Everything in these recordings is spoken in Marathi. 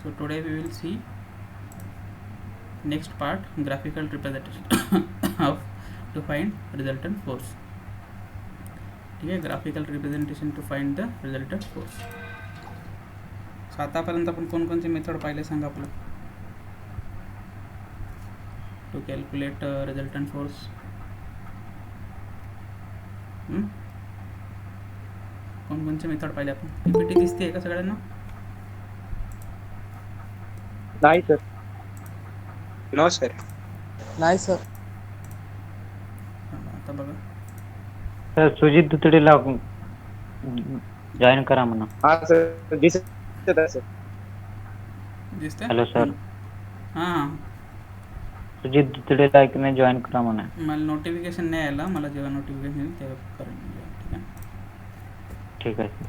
So today we will see next part, graphical representation of to find resultant force. ठीक आहे, graphical representation to find the resultant force. So आतापर्यंत आपण कोणकोणते मेथड पाहिले सांगा आपलं टू कॅल्क्युलेट रिझल्टंट फोर्स. कोणकोणते मेथड पाहिले आपण? पीपीटी दिसते का सगळ्यांना? नाही सर. No sir. नाही सर. आता बघा, सर सुजित दुतडेला जॉईन करा म्हणा. हा सर दिसत आहे सर. दिसतंय? हॅलो सर, हां, सुजित दुतडेला की नाही जॉईन करा म्हणा. मला नोटिफिकेशन नाही आला. मला जेव्हा नोटिफिकेशन येईल तेव्हा करेन. ठीक आहे. ठीक आहे सर.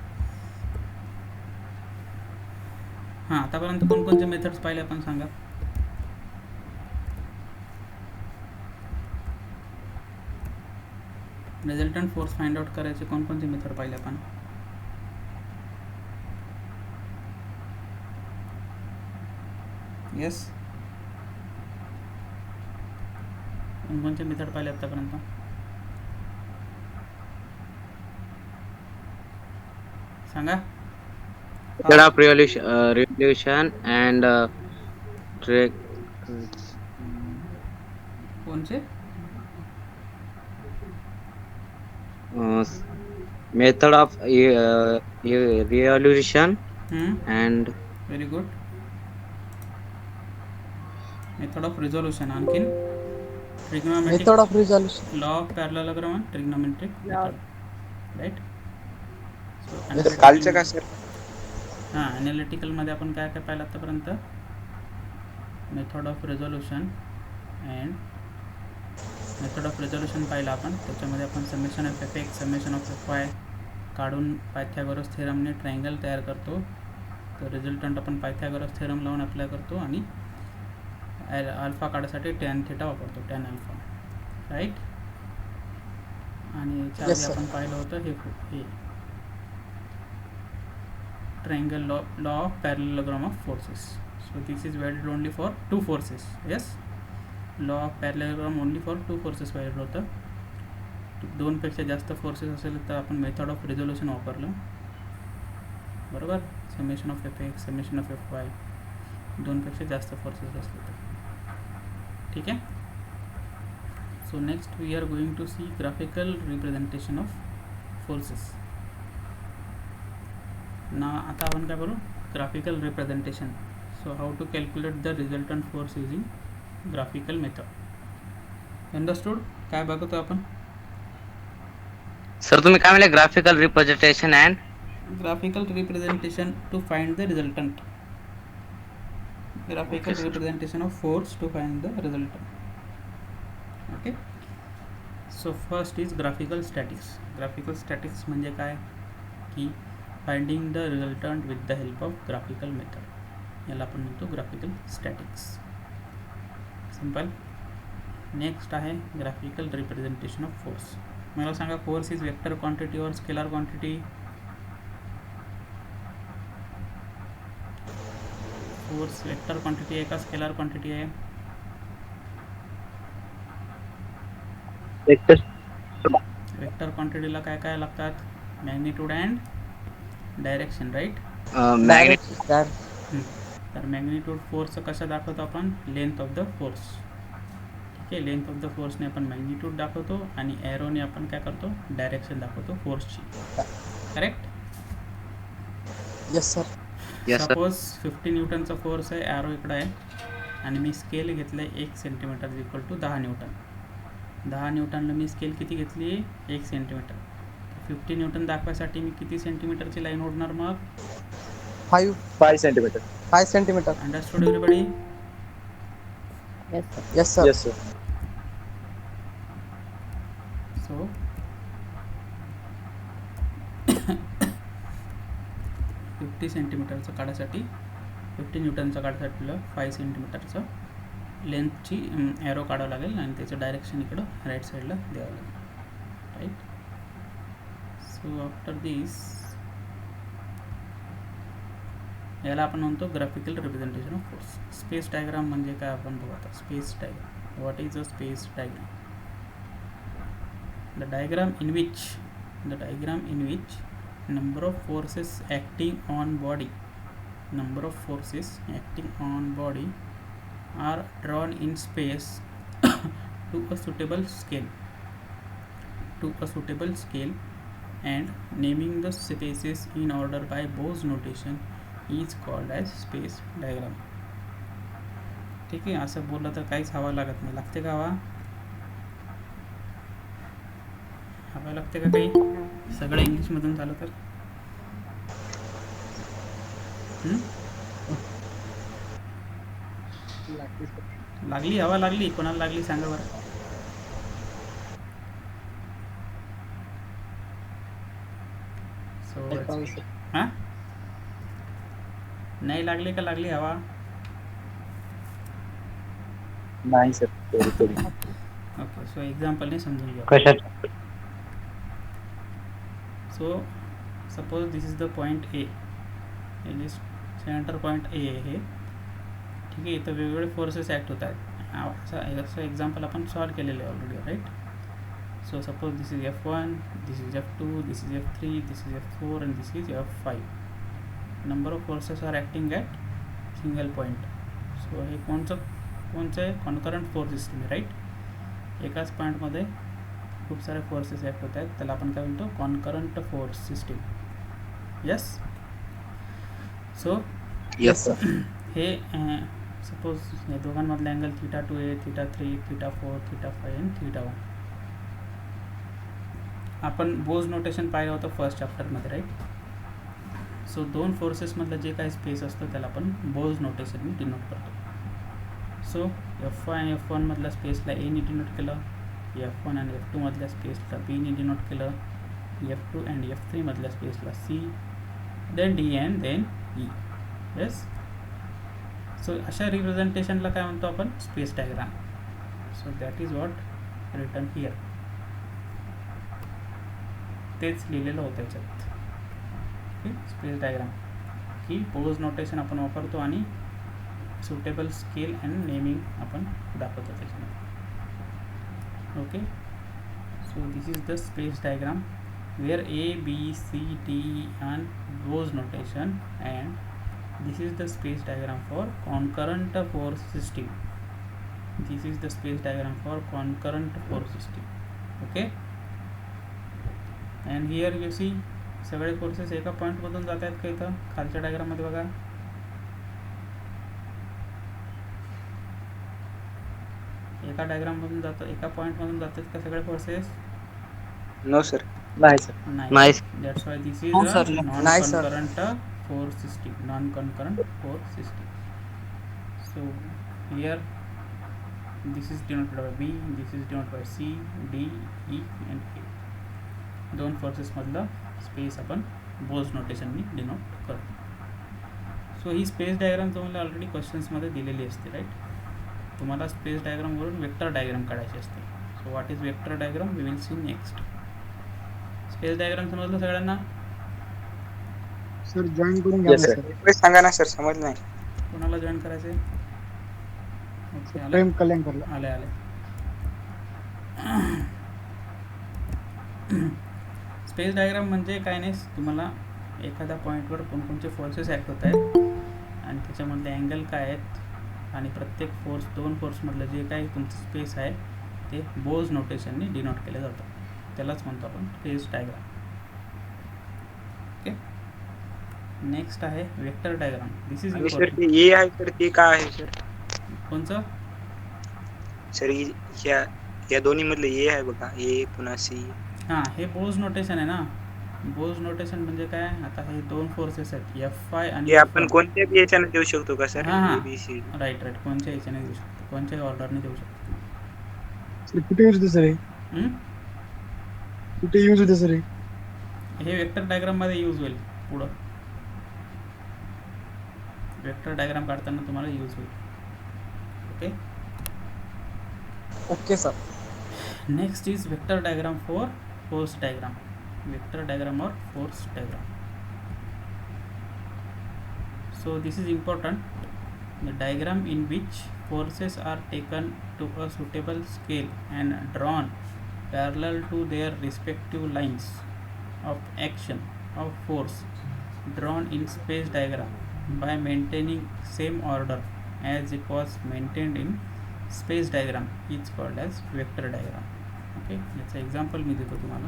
हां, आतापर्यंत कोणकोणते मेथड्स पाहिले आपण सांगा. रिझल्टंट फोर्स फाइंड आउट करायचे कोणकोणते मेथड पाहिले आपण? येस, कोणकोणते मेथड पाहिले आतापर्यंत? सांगा. Method of revolution and कोणचे? method of revolution and very good. Method of resolution. आणखीन trigonometric, method of resolution. Law of parallelogram, trigonometric method, right. कालचं का सर? हां, ॲनालिटिकलमध्ये आपण काय काय पाहिलं आतापर्यंत? Method of resolution and method of resolution पाहिलं आपण. त्याच्यामध्ये आपण summation of F X, summation of F Y काढून पायथागोरस थेरमने ट्रायंगल तयार करतो. तर रिझल्टंट आपण पायथागोरस थेरम लावून अप्लाय करतो आणि अल्फा काढायसाठी टॅन थिटा वापरतो, टॅन अल्फा, राईट. आणि याच्याआधी आपण पाहिलं होतं हे triangle law of parallelogram of forces. So this is valid only for two forces. Yes, law of parallelogram only for two forces valid होतं. दोनपेक्षा जास्त फोर्सेस असेल तर आपण मेथड ऑफ रिझोल्यूशन वापरलं, बरोबर. Summation of F X, summation of F Y, दोनपेक्षा जास्त फोर्सेस असले तर. ठीक आहे. So next we are going to see graphical representation of forces. ना आता आपण काय करू? Graphical representation. So how to calculate the resultant force using graphical method. Understood? काय बघतो आपण? सर तुम्ही काय म्हणले? Graphical representation and graphical representation to find the resultant. Graphical Okay, sir. Representation of force to find the resultant. Okay. So first is graphical statics. Graphical statics म्हणजे काय की finding the resultant with the help of graphical method. याला आपण म्हणतो ग्राफिकल स्टॅटिक्स. सिंपल. नेक्स्ट आहे ग्राफिकल रिप्रेझेंटेशन ऑफ फोर्स. मला सांगा, फोर्स इज वेक्टर क्वांटिटी और scalar quantity? Force vector quantity आहे का स्केलर क्वांटिटी आहे? वेक्टर क्वांटिटीला काय काय लागतात? Magnitude and direction, right. Magnet. तर मॅग्निट्यूड फोर्स कसं दाखवतो आपण? Length of the force. ठीक आहे, लेंथ ऑफ द फोर्सने आपण मॅग्निट्यूड दाखवतो आणि ॲरोने आपण काय करतो? डायरेक्शन दाखवतो फोर्सची, correct. Yes sir. Yes, sir. Suppose 50 न्यूटनचा फोर्स आहे, ॲरो इकडं आहे आणि मी स्केल घेतलं आहे 1 सेंटीमीटर इक्वल टू 10 न्यूटन. 10 न्यूटनला मी स्केल किती घेतली आहे? 1 सेंटीमीटर. 50 न्यूटन दाखवायसाठी मी किती सेंटीमीटरची लाईन ओढणार मग? 5 centimetre. 5 centimetre. Understood everybody? Yes sir. Yes sir. So 50 सेंटीमीटरचं काढायसाठी, 50 न्यूटनचं काढायसाठी आपल्याला 5 सेंटीमीटरचं लेंथची ॲरो काढावं लागेल आणि त्याचं डायरेक्शन इकडं राईट साईडला द्यावं लागेल, राईट. सो आफ्टर दिस याला आपण म्हणतो graphical representation of force. Space diagram म्हणजे काय आपण बघू आता. Space diagram, what is a space diagram? The diagram in which number of forces acting on body are drawn in space to a suitable scale and naming the spaces in order by Bose notation is called as space diagram. ठीक आहे, असं बोललं तर काहीच हवा लागत नाही. लागते का हवा लागते का काही? सगळं इंग्लिशमधून झालं तर लागली हवा लागली. कोणाला लागली सांगा बरं. हां, नाही लागली का लागली हवा? नाही सर, थोडी. ओके, सो एक्झाम्पलने समजून घ्या. कशात? So suppose this is the point A, हे जे सेंटर पॉईंट ए आहे, ठीक आहे. इथं वेगवेगळे फोर्सेस ॲक्ट होत आहेत. असं एक्झाम्पल आपण सॉल्व केलेलं आहे already, right. So suppose this is F1, this is F2, this is F3, this is F4 and this is F5. Number of forces are acting at single point. So हे कोणचं आहे? कॉन्करंट फोर्स सिस्टम आहे, राईट. एकाच पॉईंटमध्ये खूप सारे फोर्सेस ॲक्ट होत आहेत, त्याला आपण काय म्हणतो? Concurrent force system. Yes. So Yes sir. हे सपोज या दोघांमधला अँगल θ2 आहे, θ3, θ4, θ5 आणि θ1. आपण बोज नोटेशन पाहिलं होतं फर्स्ट चॅप्टरमध्ये, राईट. सो दोन फोर्सेसमधलं जे काही स्पेस असतं त्याला आपण बोज नोटेशनने डिनोट करतो. सो F1 आणि F1 मधल्या स्पेसला ए ने डिनोट केलं, F1 आणि F2 मधल्या स्पेसला बी ने डिनोट केलं, F2 आणि F3 मधल्या स्पेसला C, then D and then E. Yes. So अशा रिप्रेझेंटेशनला काय म्हणतो आपण? Space diagram. So that is what written here. तेच लिहिलेलं होतं याच्यात. ओके, स्पेस डायग्राम की पोज नोटेशन आपण वापरतो आणि सुटेबल स्केल अँड नेमिंग आपण दाखवतो त्याच्यामध्ये. Okay, so this is the space diagram where A, B, C, D and Bose notation, and this is the space diagram for concurrent force system. This is the space diagram for concurrent force system. Okay, and here you see सगळे फोर्सेस एका पॉईंटमधून जात आहेत का? इथं खालच्या डायग्राममध्ये बघा, एका डायग्राममधून जातं, एका पॉईंटमधून जातात का सगळे फोर्सेस? No sir. नाही सर. नाही. That's why this is No, uh sir. Non नाही, sir. Concurrent force system. Non concurrent force system. So here this is denoted by B, this is denoted by C, D, E and A. दोन फोर्सेसमधलं स्पेस आपण बोज नोटेशननी डिनोट करतो. सो ही स्पेस डायग्राम तुम्हाला ऑलरेडी क्वेश्चन्समध्ये दिलेली असते, राईट. तुम्हाला स्पेस डायग्रामवरून वेक्टर डायग्राम काढायची असते. So what is vector diagram we will see next. Space diagram समजलं सगळ्यांना? सर जॉईन करून घ्या Yes, sir. सर. सांगा ना सर, समजलं नाही. कोणाला जॉईन करायचे? ओके, आले प्रेम कल्याणकरला. आले. स्पेस डायग्राम म्हणजे काय नाही, तुम्हाला एखाद्या पॉईंटवर कोणकोणते फोर्सेस ॲक्ट होत आहेत आणि त्याच्यामधले अँगल काय आहेत आणि प्रत्येक फोर्स, दोन फोर्समधलं जे काही तुमचं स्पेस आहे ते बोज नोटेशनने डिनोट केलं जातं. त्यालाच म्हणतो आपण स्पेस डायग्राम. ओके, नेक्स्ट आहे वेक्टर डायग्राम. दिस इज आणि सर इम्पॉर्टंट. ते ए आहे तर ते काय आहे सर? कोणचं? सर या दोन्ही मधले ए आहे बघा, ए पुन्हा सी. हां, हे बोज नोटेशन आहे ना. बोज नोटेशन म्हणजे काय? आता हे दोन फोर्सेस आहेत F5 आणि हे आपण F1. कोणत्या बी याच्याने देऊ शकतो का सर? हां. A B C. राईट, कोणत्या याच्याने देऊ शकतो, कोणत्याही ऑर्डरने देऊ शकतो. सर कुठे यूज होते सर हे? हं? कुठे यूज होते सर हे? हे वेक्टर डायग्राममध्ये यूज होईल पुढं. वेक्टर डायग्राम काढताना तुम्हाला यूज होईल. Okay, okay sir. Next is vector diagram for force diagram. Vector diagram और force diagram. So this is important. The diagram in which forces are taken to a suitable scale and drawn parallel to their respective lines of action of force drawn in space diagram by maintaining same order as it was maintained in space diagram is called as vector diagram. ओके, याचं एक्झाम्पल मी देतो तुम्हाला.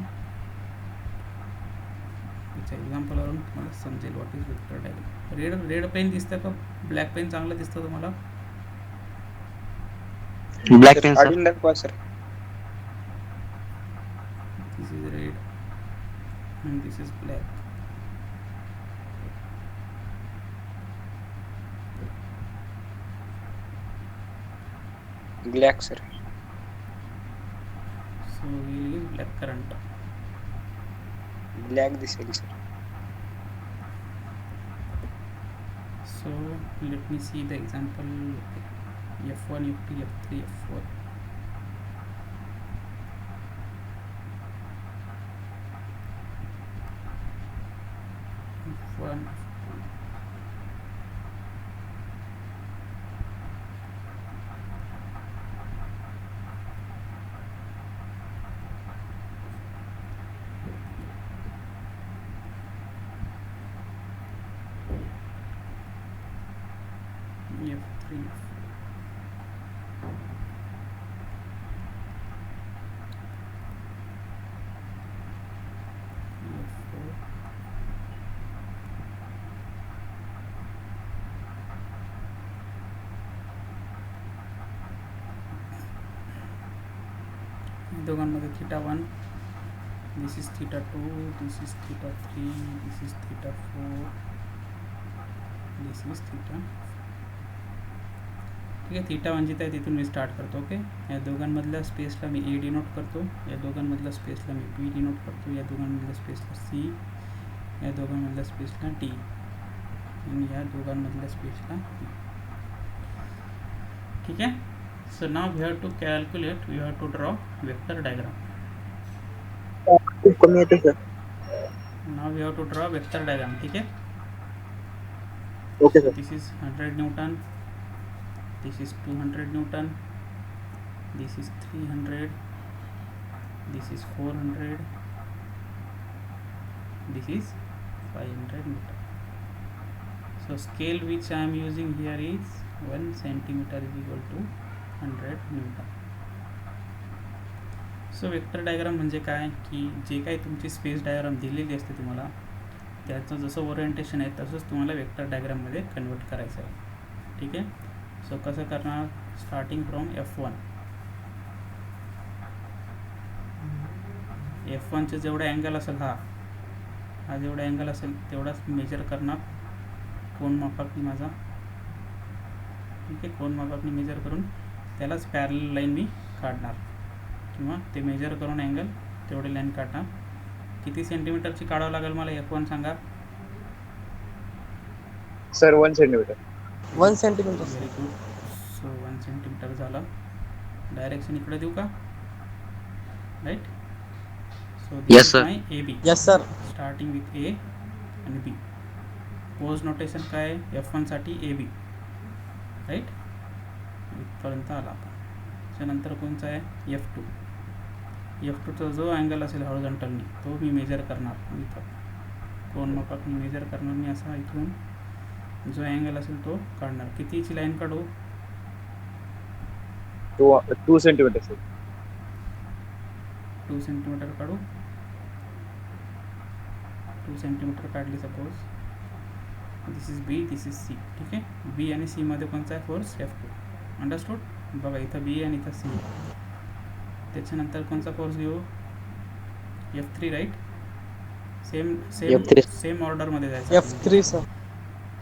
याच्या एक्झाम्पलवरून तुम्हाला समजेल what is vector diagram. Red pen दिसतं का ब्लॅक पेन चांगलं दिसतं तुम्हाला? Black sir, pen sir. काढून दाखवा sir. This is red and this is black. Black sir. So we will use black current. Black दिसेल sir. So let me see the example. F1, F2, F3, F4. F1, F2. F3, F4. दोघांमध्ये θ1, this is θ2, this is θ3, this is θ4, this is θ. ठीक आहे, θ1 जिथं आहे तिथून मी स्टार्ट करतो. ओके, या दोघांमधल्या स्पेसला मी ए डिनोट करतो, या दोघांमधल्या स्पेसला मी बी डिनोट करतो, या दोघांमधल्या स्पेसला सी, या दोघांमधल्या स्पेसला डी आणि या दोघांमधल्या स्पेसला बी. ठीक आहे. So now we have to calculate, we have to draw vector diagram. खूप कमी येते sir. Now we have to draw vector diagram. ठीक आहे. Okay sir. This is 100 Newton, this is 200 Newton, this is 300, this is 400, this is 500 Newton. So scale which I am using here is 1 centimeter is equal to 100 Newton. So vector diagram म्हणजे काय की जे काही तुमची स्पेस डायग्राम दिलेली असते तुम्हाला त्याचं जसं ओरिएंटेशन आहे तसंच तुम्हाला वेक्टर डायग्राममध्ये कन्वर्ट करायचं आहे. ठीक आहे. सो कसं करणार, स्टार्टिंग फ्रॉम F1. F1चे जेवढा अँगल असेल हा जेवढा अँगल असेल तेवढाच मेजर करणार कोन मापकनी माझा. ठीक आहे, कोन मापकनी मेजर करून त्यालाच पॅरलल लाईन मी काढणार किंवा ते मेजर करून अँगल तेवढी लाईन काढणार. किती सेंटीमीटरची काढावं लागेल मला F1 सांगा. Sir 1 centimetre. 1 centimetre. Very good. So 1 centimetre झालं. डायरेक्शन इकडे देऊ का, right. So Yes, sir. My A B. Yes sir. Starting with A आणि बी. पोज नोटेशन काय आहे F1 साठी ए बी, राईट. इथपर्यंत आला आपण. त्यानंतर कोणचा आहे F2. F2चा जो अँगल असेल हॉरिझॉन्टलनी तो मी मेजर करणार. इथं कोन मापकनी मेजर करणार मी असा. इथून जो अँगल असेल तो काढणार. कितीची लाईन काढू, 2 सेंटीमीटर सर. 2 सेंटीमीटर काढू. 2 सेंटीमीटर काढली suppose. This is B, this is C. ठीक आहे. बी आणि सी मध्ये कोणता आहे फोर्स F2. अंडरस्टूड. बघा इथं बी आणि इथं सी. त्याच्यानंतर कोणता फोर्स घेऊ F3, right. Same F3. Same ऑर्डरमध्ये जायचं. F3 sir.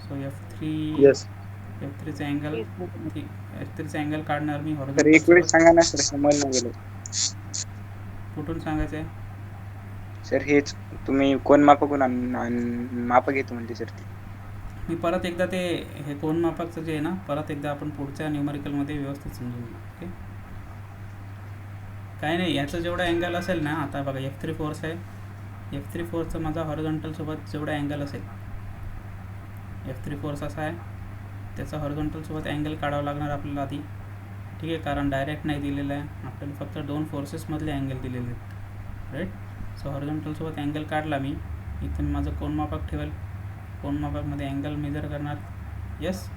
So F3. Yes. F3चा अँगल, F3चा अँगल काढणार मी सर एक वेळ हॉरिझॉन्टल. सांगा ना सर, समजलं गेलं. कुठून सांगायचं आहे. सर हेच तुम्ही कोण मापकून माप घेतो म्हणते सर ते. मी परत एकदा ते हे कोन मापकचं जे आहे ना परत एकदा आपण पुढच्या न्यूमरिकलमध्ये व्यवस्थित समजून घेऊ. ओके, काय नाही. याचं जेवढा अँगल असेल ना, आता बघा F3 फोर्स आहे. F3 फोर्सचा माझा हॉरिझॉन्टल सोबत जेवढा अँगल असेल F3 फोर्स असा आहे, त्याचा हॉरिझॉन्टलसोबत अँगल काढावा लागणार आपल्याला आधी, ठीक आहे, कारण डायरेक्ट नाही दिलेलं आहे आपल्याला, फक्त दोन फोर्सेसमधले अँगल दिलेले आहेत, राईट. सो हॉरिझॉन्टलसोबत अँगल काढला मी, इथून माझं कोनमापक ठेवेल, कोनमापकमध्ये अँगल मेजर करणार, यस,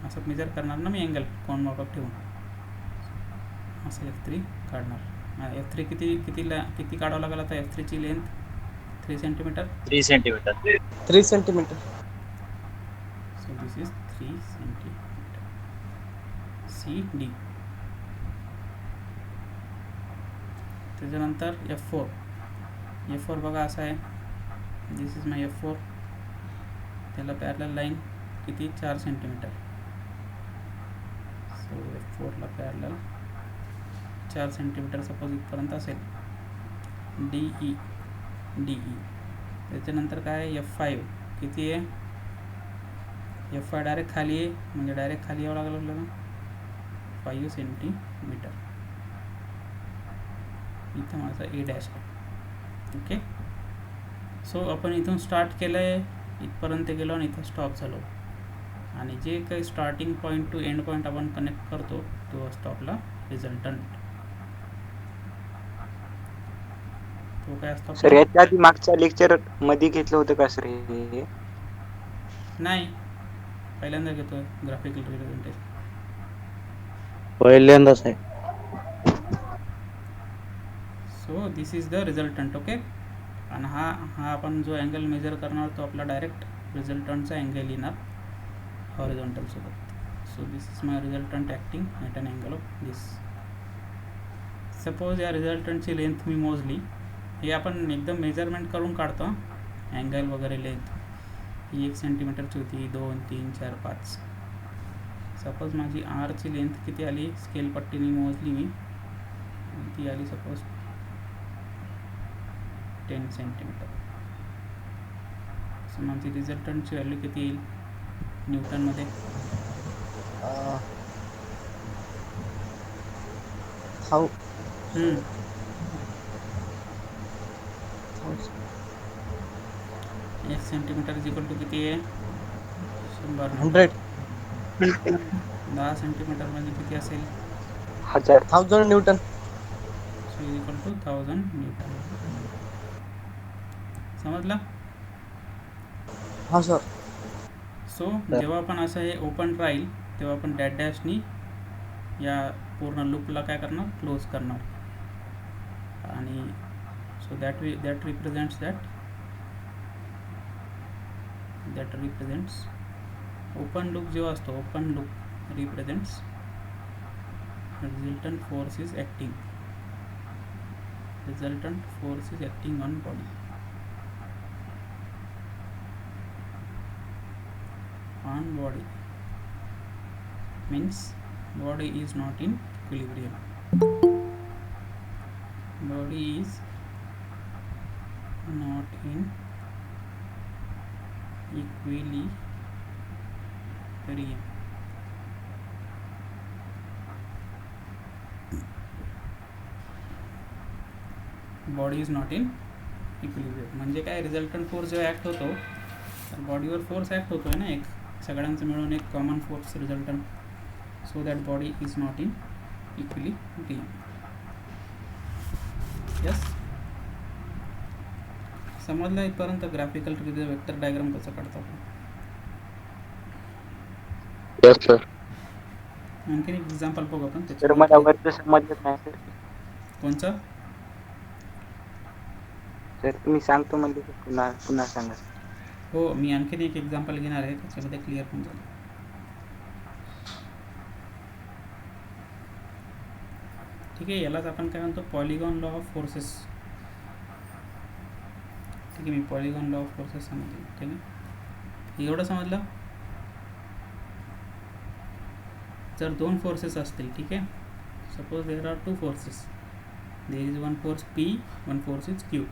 असं मेजर करणार ना मी अँगल कोनमापक ठेवून, असं F3 काढणार. F3 किती काढावं लागेल आता, F3 ची length 3 centimetre. 3 centimetre. 3 centimetre. So this is 3 centimetre CD. त्याच्यानंतर F4 बघा असं आहे, दिस इज माय F4, त्याला पॅरलल लाईन किती 4 सेंटीमीटर. सो F4ला पॅरलल 4 सेंटीमीटर सपोज इथपर्यंत असेल. DE. त्याच्यानंतर काय F5 किती आहे, F5 डायरेक्ट खाली आहे, म्हणजे डायरेक्ट खाली यावं लागलं आपल्याला 5 सेंटीमीटर. इथं माझा A डॅश आहे, ओके. सो आपण इथून स्टार्ट केलं आहे, इथपर्यंत गेलो आणि इथं स्टॉप झालो, आणि जे काही starting point two end point आपण कनेक्ट करतो तो असतो आपला रिझल्टंट. तो काय असतो सर याच्या आधी मागच्या लेक्चर मध्ये घेतलं होतं का सर हे? नाही, पहिल्यांदा घेतोय ग्राफिकल रिप्रेझेंटेशन. पहिल्यांदाच आहे. So this is the resultant, okay. आणि हा आपण जो अँगल मेजर करणार तो आपला डायरेक्ट रिझल्टंटचा अँगल येणार हॉरिझॉन्टल सोबत. So this is my resultant acting at an angle of this. Suppose या रिझल्टंटची लेंथ मी मोजली, हे आपण एकदम मेजरमेंट करून काढतो अँगल वगैरे, लेंथ ही 1 सेंटीमीटरची होती, 2, 3, 4, 5. सपोज माझी आरची लेंथ किती आली, स्केल पट्टीने मोजली मी, ती आली सपोज 10 सेंटीमीटर. सो माझी रिझल्टंटची व्हॅल्यू किती येईल न्यूटनमध्ये, 1 सेंटीमीटर इज इक्वल टू किती आहे 100. 10 सेंटीमीटर म्हणजे किती असेल 1000 newton. So is equal to 1000 newton. समजलं. हा सर. सो जेव्हा आपण असं हे ओपन राहील तेव्हा आपण डॅट डॅशनी या पूर्ण लूपला काय करणार, क्लोज करणार. आणि so that represents open loop जेव्हा असतो, open loop represents resultant force is acting on body. On body means body is not in equilibrium. Body is not in equilibrium. Body is not in equilibrium म्हणजे काय, रिझल्टंट फोर्स जेव्हा ॲक्ट होतो तर बॉडीवर फोर्स ॲक्ट होतो आहे ना, एक सगळ्यांचं मिळून एक common force resultant. So that body is not in equilibrium. Yes, समजलं इथपर्यंत ग्राफिकल वेक्टर डायग्राम कसं काढतो आपण. Yes sir. आणखीन एक एक्झाम्पल बघू आपण सर मला वरचं समजलं नाही सर. कोणचं सर तुम्ही सांगतो म्हणजे पुन्हा सांगा. हो, मी आणखीन एक एक्झाम्पल घेणार आहे, त्याच्यामध्ये क्लिअर होऊन जाईल. ठीक आहे, यालाच आपण काय म्हणतो पॉलिगॉन लॉ ऑफ फोर्सेस. ठीक आहे, मी पॉलिगॉन लॉ ऑफ फोर्सेस सांगितलं. ठीक आहे, एवढं समजलं. जर दोन फोर्सेस असतील, ठीक आहे, suppose there are 2 forces, there is one force P, one force is Q.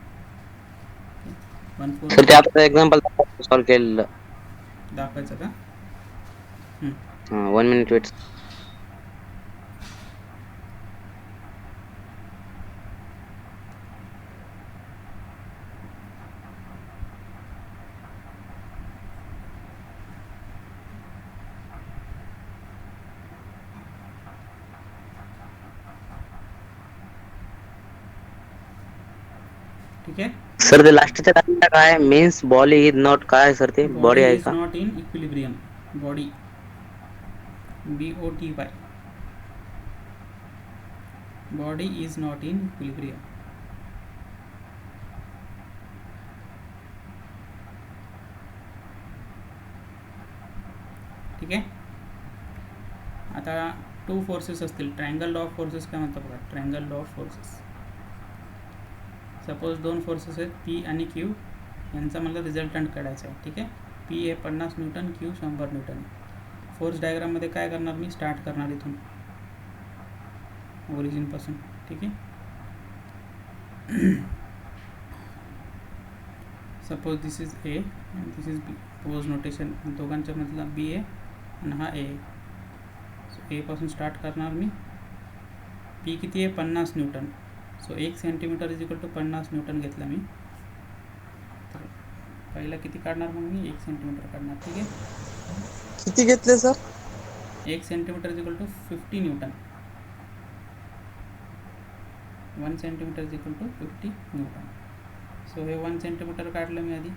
One force तर ते आपलं एक्झाम्पल सॉल्व केलेलं दाखवायचं का. 1 मिनिट वेट. ठीक आहे. सर ते लास्टच्या लाईनला काय मीन्स बॉडी इज नॉट काय सर ते बॉडी आहे इज का? Not in equilibrium. Body BOTY. Body is not in equilibrium. ठीक आहे. आता टू फोर्सेस असतील. ट्रायंगल लॉ ऑफ फोर्सेस काय म्हणतात बघा. Triangle law of forces. Suppose दोन फोर्सेस आहेत P आणि Q. यांचा मला रिझल्टंट काढायचा आहे. ठीक आहे. P हे 50 न्यूटन, Q 100 न्यूटन. फोर्स डायग्राममध्ये काय करणार मी, स्टार्ट करणार इथून ओरिजिनपासून. ठीक आहे. Suppose this is A and this is B. Bow's notation दोघांच्या मधला B आहे आणि हा A. सो A पासून स्टार्ट करणार मी. P किती आहे, 50 newton. So 1 centimetre is equal to 50 newton घेतला मी. तर पहिला किती काढणार मग मी, 1 सेंटीमीटर काढणार. ठीक आहे. किती घेतले sir? 1 centimetre is equal to 50 newton. 1 centimetre is equal to 50 newton. So हे 1 सेंटीमीटर काढलं मी आधी.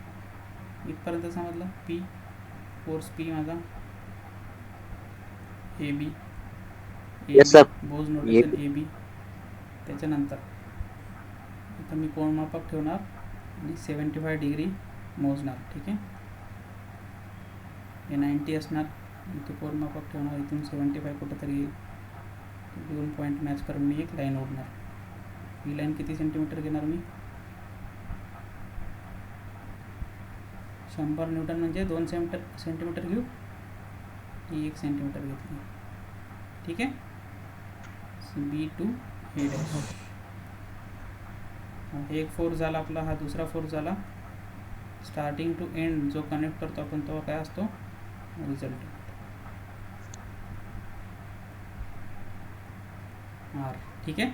इथपर्यंत समजलं. P फोर्स P माझा AB. Yes, sir. Bow's notation AB. त्याच्यानंतर इथं मी कोनमापक ठेवणार आणि 75 डिग्री मोजणार. ठीक आहे. हे 90 असणार. इथे कोनमापक ठेवणार. इथून 75 कुठंतरी येईल. दोन पॉईंट मॅच करून मी एक लाईन ओढणार. ही लाईन किती सेंटीमीटर घेणार मी, 100 न्यूटन म्हणजे 2 सेंटीमीटर घेऊ. ही 1 सेंटीमीटर घेतली. ठीक आहे. B to A dash. एक फोर्स झाला आपला. हा दुसरा फोर्स झाला. स्टार्टिंग टू एंड जो कनेक्ट करतो आपण तो काय असतो, रिझल्ट R. ठीक आहे.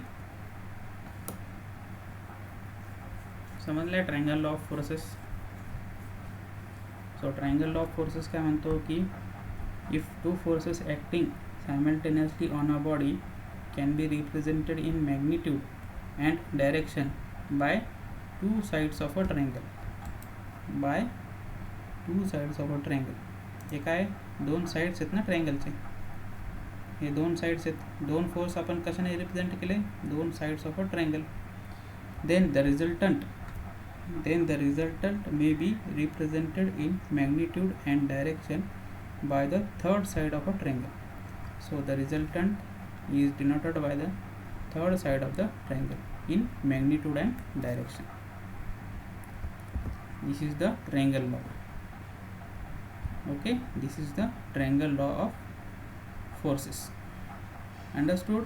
समजलं triangle law of forces. So triangle law of forces काय म्हणतो की if two forces acting simultaneously on a body can be represented in magnitude and direction by two sides of a triangle. By two sides of a triangle. हे काय, दोन साइड्स आहेत ना ट्रायंगलचे. हे दोन साइड्स आहेत. दोन फोर्स आपण कशाने रिप्रेझेंट केले, दोन sides of a triangle. then the resultant may be represented in magnitude and direction by the third side of a triangle. So the resultant is denoted by the third side of the triangle in magnitude and direction. This is the triangle law. Okay, this is the triangle law of forces. Understood?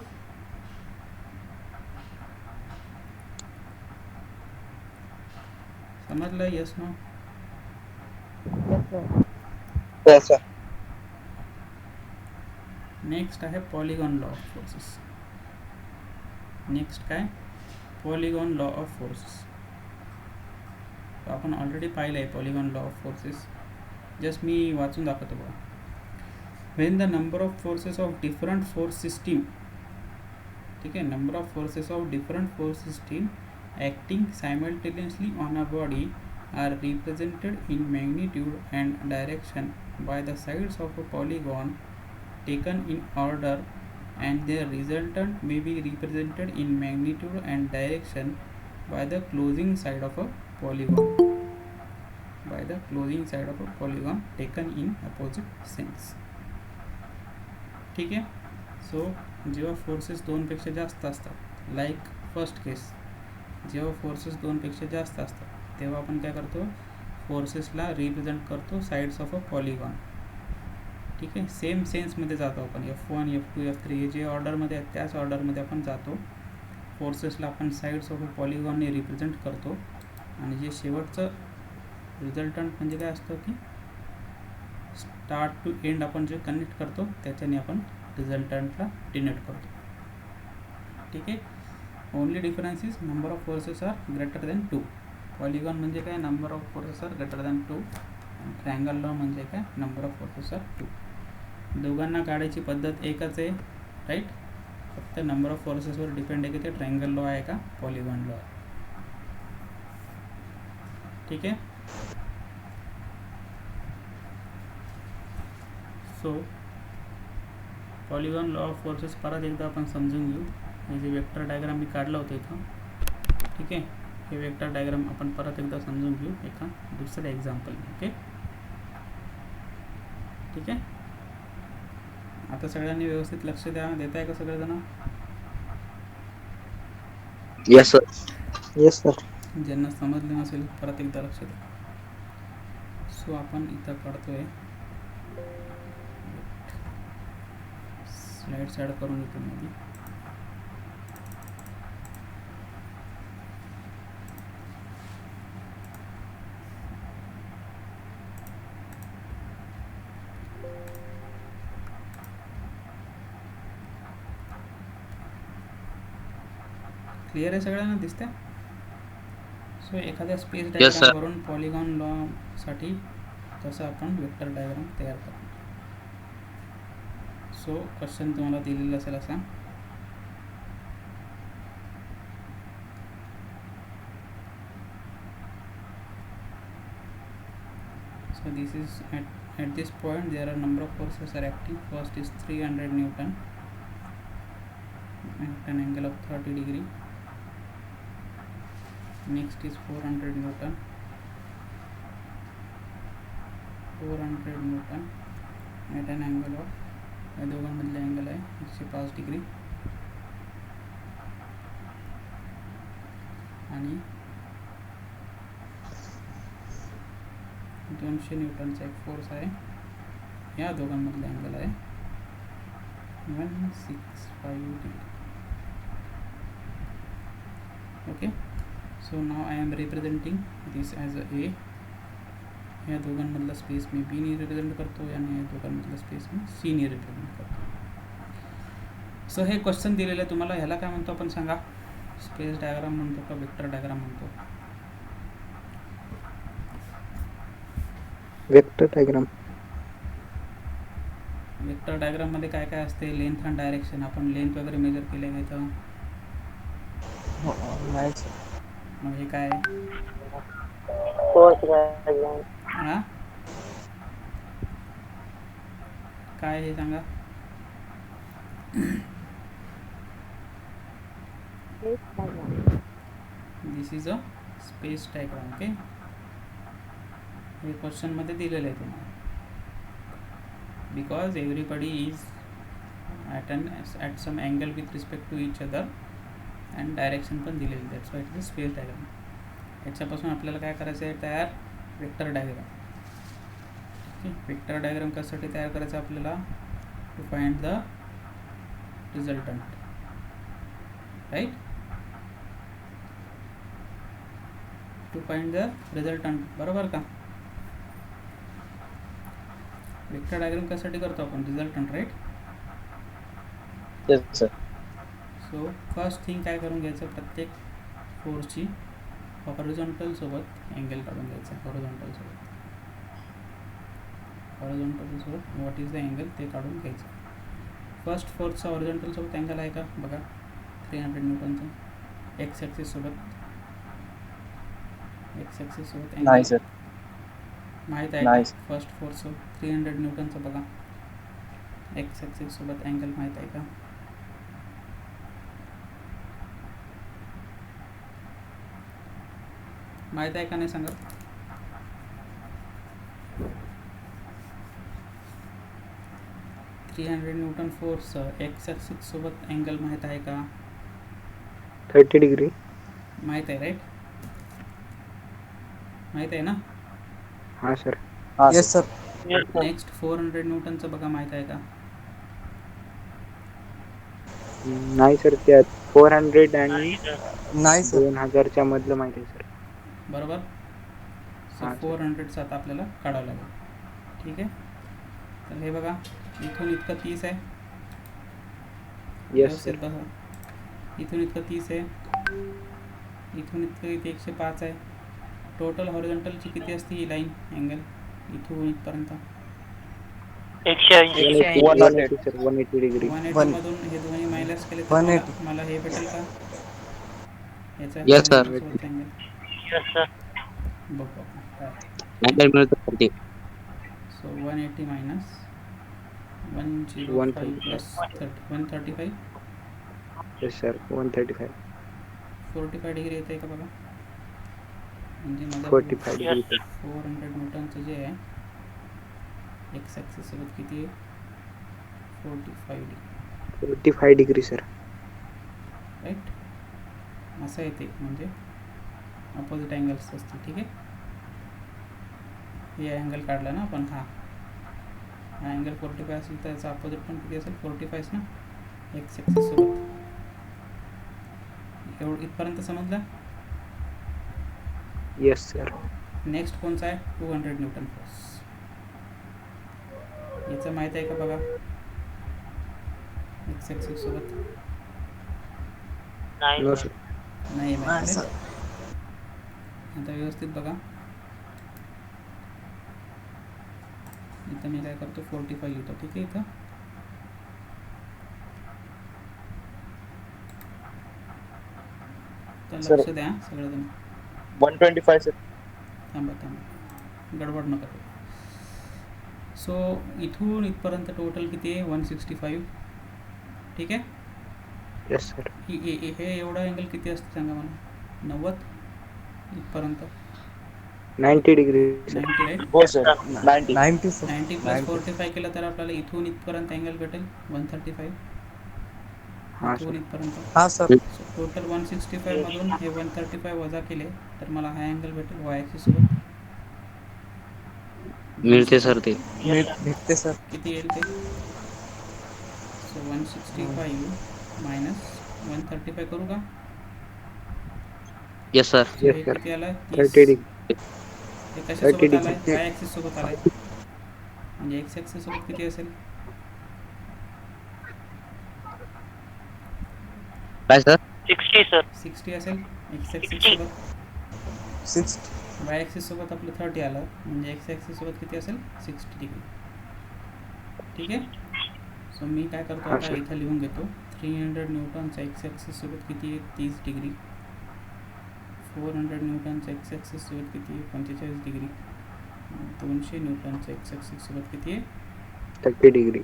समझला? Yes, no? Yes sir. Next आहे polygon law of forces. Next काय, पॉलिगॉन लॉ ऑफ फोर्सेस. आपण ऑलरेडी पाहिलं आहे polygon law of forces. Just मी वाचून दाखवतो बघा. When the number of forces of different force system. ठीक आहे. Number of forces of different force system acting simultaneously on a body are represented in magnitude and direction by the sides of a polygon taken in order, and their resultant may be represented in magnitude and direction by the closing side of a polygon. By the closing side of a polygon taken in opposite sense. ठीक आहे. सो जेव्हा फोर्सेस दोनपेक्षा जास्त असतात, लाईक फर्स्ट केस, जेव्हा फोर्सेस दोनपेक्षा जास्त असतात तेव्हा आपण काय करतो, फोर्सेसला रिप्रेझेंट करतो साइड्स ऑफ अ पॉलिगॉन. ठीक आहे. सेम सेन्समध्ये जातो आपण. F1 F2 F3 हे जे ऑर्डरमध्ये आहेत त्याच ऑर्डरमध्ये आपण जातो. फोर्सेसला आपण साइड्स ऑफ अ पॉलिगॉनने रिप्रेझेंट करतो. आणि जे शेवटचं रिझल्टंट म्हणजे काय असतं की स्टार्ट टू एंड आपण जे कनेक्ट करतो त्याच्याने आपण रिझल्टंटला डिनोट करतो. ठीक आहे. Only difference is number of forces are greater than 2. Polygon म्हणजे काय, number of forces are greater than 2. Triangle law म्हणजे काय, नंबर ऑफ फोर्सेस आर 2. दोघांना काढायची पद्धत एकच आहे, राईट. फक्त नंबर ऑफ फोर्सेसवर डिपेंड आहे की ते ट्रायंगल लॉ आहे का पॉलिगॉन लॉ आहे. ठीक आहे. So polygon law of forces परत एकदा आपण समजून घेऊ. हे जे वेक्टर डायग्राम मी काढलं होतं इथं, ठीक आहे, हे वेक्टर डायग्राम आपण परत एकदा समजून घेऊ एका दुसऱ्या एक्झाम्पलने. ओके, ठीक आहे. आता सगळ्यांनी व्यवस्थित लक्ष देताय का सगळेजण? Yes sir. Yes sir. ज्यांना समजले नसेल परत एकदा लक्ष द्या. सो आपण इथं काढतोय, स्लाइड्स ॲड करून घेतो मध्ये. क्लिअर आहे सगळ्यांना, दिसतंय? सो एखाद्या स्पेस Yes, sir. डायग्रामवरून पॉलिगॉन लॉ साठी तसं आपण वेक्टर डायग्राम तयार करतो. सो क्वेश्चन तुम्हाला दिलेला असेल असा, so this is at this point there are number of forces are acting. First is 300 Newton at an angle of 30 degree. Next is 400 Newton, 400 Newton at an angle of, या दोघांमधले अँगल आहे 105 डिग्री. आणि 200 न्यूटनचा एक फोर्स आहे, या दोघांमधले अँगल आहे 165 डिग्री. ओके, सो नाव I am representing this as a A. या दोघांमधला स्पेस मी बी ने रिप्रेझेंट करतो आणि या दोघांमधला स्पेस मी सी ने रिप्रेझेंट करतो. सो हे क्वेश्चन दिलेलं आहे तुम्हाला, ह्याला काय म्हणतो आपण सांगा? स्पेस डायग्राम म्हणतो का वेक्टर डायग्राम म्हणतो? Vector diagram. वेक्टर डायग्राम मध्ये काय काय असते? लेंथ आणि डायरेक्शन. आपण लेंथ वगैरे मेजर केले का इथं? नाही सर. मग हे काय? हा, काय हे सांगा? This is a space diagram. Okay, हे क्वेश्चन मध्ये दिलेलं आहे तुम्हाला. Because everybody is at some angle with respect to each other and direction पण दिलेली. That's why it is space diagram. याच्यापासून आपल्याला काय करायचं आहे तयार? Vector diagram. Okay, vector diagram कशासाठी तयार करायचं आपल्याला? To find the resultant, right? To find the resultant, बरोबर का? वेक्टर डायग्राम कशासाठी करतो आपण? Resultant, right? Yes sir. So first thing काय करून घ्यायचं? प्रत्येक फोर्सची हॉरिझॉन्टल सोबत अँगल काढून घ्यायचा. हॉरिझॉन्टल सोबत व्हॉट इज द अँगल ते काढून घ्यायचं. फर्स्ट फोर्सचा हॉरिझॉन्टल सोबत अँगल आहे का? बघा, 300 न्यूटनचा. एक्स ॲक्सिस सोबत नाही सर. माहीत आहे नाही. का? फर्स्ट फोर्स 300 न्यूटनचा बघा, एक्स ॲक्सिस सोबत अँगल माहीत आहे का? माहीत आहे का नाही सांगा? $300 न्यूटन फोर्स एक्स ॲक्सिस सोबत अँगल माहीत आहे का? 30 डिग्री. माहीत आहे, राईट? माहीत आहे ना? हा सर. Yes sir. नेक्स्ट 400 न्यूटनचं बघा, माहीत आहे का? नाही सर, त्यात 400 आणि नाही सर. 2000च्या मधलं माहिती आहे सर. बरोबर. सो हां, 400चा आता आपल्याला काढावं लागेल. ठीक आहे, तर हे बघा, इथून इतकं 30 आहे. Yes sir. बघा, इथून इतकं 30 आहे, इथून इतकं इथे 105 आहे. टोटल हॉरिझॉन्टलची किती असते ही लाईन अँगल इथून इथपर्यंत? 180 सर. 180 डिग्री. 180 मधून हे दोन्ही मायनस केले तर 180. मला हे भेटेल का? याचा Yes, sir. अँगल बघू आपण काय. अँगल मिळतो 30. So 180 minus 105 135. Plus 135 yes sir 135. 45 degree येते का बघा. म्हणजे माझा 45 डिग्री सर. 400 न्यूटनचं जे आहे एक्स ॲक्सिस सोबत किती आहे 45 डिग्री 45 डिग्री सर. राईट. असं येते म्हणजे अपोजिट अँगल्स असते. ठीक आहे. हे अँगल काढला ना आपण. हा अँगल 45 असेल तर याचा अपोजिट पण किती असेल 45 ना एक्स ॲक्सिस सोबत. इथपर्यंत समजलं. Yes sir. नेक्स्ट कोणचा आहे 200 न्यूटन फोर्स. याचं माहीत आहे का बघा एक्स ॲक्सिस सोबत. No sir. नाही माहिती. आता व्यवस्थित बघा. इथं मी काय करतो 45 लिहितो. ठीक आहे. इथं तर लक्ष द्या सगळेजण. 125 सर. थांबा गडबड नका करू. सो इथून इथपर्यंत टोटल किती आहे 165. ठीक आहे. Yes sir. हे एवढा अँगल किती असतं सांगा मला. 90 इथपर्यंत 90 डिग्री सर. 90 राईट. हो सर 90 सर. 90 प्लस 45 केलं तर आपल्याला इथून इथपर्यंत अँगल भेटेल 135. हां इथून सर. इथपर्यंत. हा सर. सो टोटल 165 मधून हे 135 वजा केले तर मला हा अँगल भेटेल वाय ॲक्सिस सोबत. मिळते सर ते. भेटते सर. किती येईल ते. सो 165 मायनस 135 करू का. Yes sir. So Yes, हे sir. किती आलं 30 डिग्री. हे कशासोबत 30 आलाय degree. वाय ॲक्सिस सोबत आलाय म्हणजे एक्स ॲक्सिस सोबत किती असेल. काय सर. 60 असेल एक्स ॲक्सिस सोबत. 60. वाय ॲक्सिस सोबत आपलं 30 आलं म्हणजे एक्स ॲक्सिस सोबत किती असेल 60 डिग्री. ठीक आहे. सो मी काय करतो हा, आता sir. इथं लिहून घेतो 300 न्यूटनचा एक्स ॲक्सिस सोबत किती आहे 30 डिग्री. 400 न्यूटनचा एक्स ॲक्सिस सोबत किती आहे 45 डिग्री. 200 न्यूटनचा एक्स ॲक्सिस सोबत किती आहे 30 डिग्री.